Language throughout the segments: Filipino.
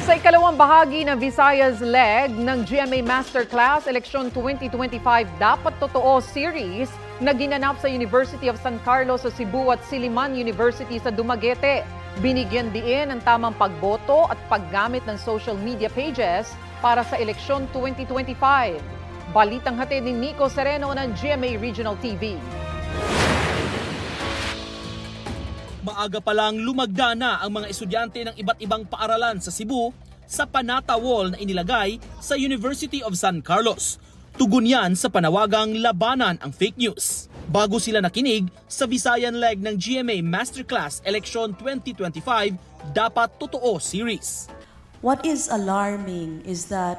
Sa ikalawang bahagi ng Visayas leg ng GMA Masterclass Eleksyon 2025 Dapat Totoo Series na ginanap sa University of San Carlos sa Cebu at Silliman University sa Dumaguete. Binigyan diin ang tamang pagboto at paggamit ng social media pages para sa Eleksyon 2025. Balitang hatid ni Nico Sereno ng GMA Regional TV. Maaga pa lang lumagda na ang mga estudyante ng iba't ibang paaralan sa Cebu sa Panata Wall na inilagay sa University of San Carlos. Tugon yan sa panawagang labanan ang fake news. Bago sila nakinig sa Visayan leg ng GMA Masterclass Election 2025 Dapat Totoo Series. What is alarming is that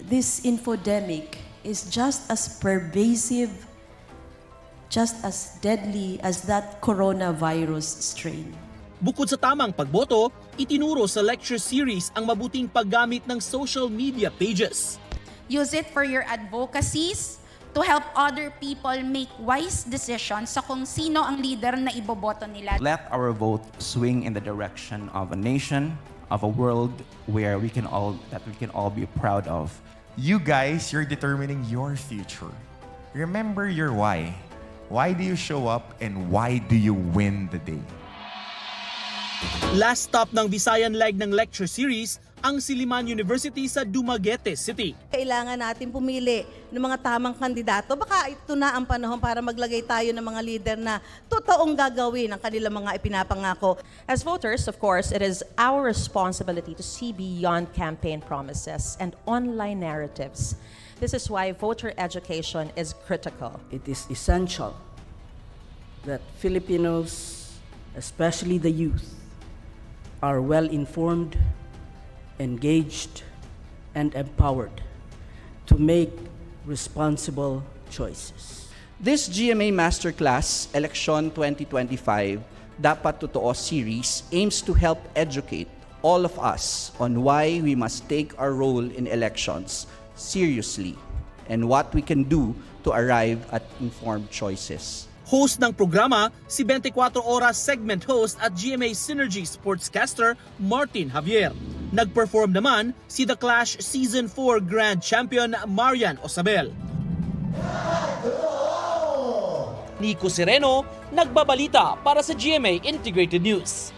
this infodemic is just as pervasive, just as deadly as that coronavirus strain. Bukod sa tamang pagboto, itinuro sa lecture series ang mabuting paggamit ng social media pages. Use it for your advocacies to help other people make wise decisions sa kung sino ang leader na iboboto nila. Let our vote swing in the direction of a nation, of a world where we can all be proud of. You guys, you're determining your future. Remember your why. Why do you show up and why do you win the day? Last stop ng Visayan leg ng lecture series ang Silliman University sa Dumaguete City. Kailangan natin pumili ng mga tamang kandidato. Baka ito na ang panahon para maglagay tayo ng mga leader na totoong gagawin ang kanilang mga ipinapangako. As voters, of course, it is our responsibility to see beyond campaign promises and online narratives. This is why voter education is critical. It is essential that Filipinos, especially the youth, are well-informed, engaged, and empowered to make responsible choices. This GMA Masterclass Election 2025 Dapat Totoo series aims to help educate all of us on why we must take our role in elections seriously and what we can do to arrive at informed choices. Host ng programa, si 24 Oras segment host at GMA Synergy sportscaster Martin Javier. Nag-perform naman si The Clash Season 4 Grand Champion Marian Osabel. Nico Sereno, nagbabalita para sa GMA Integrated News.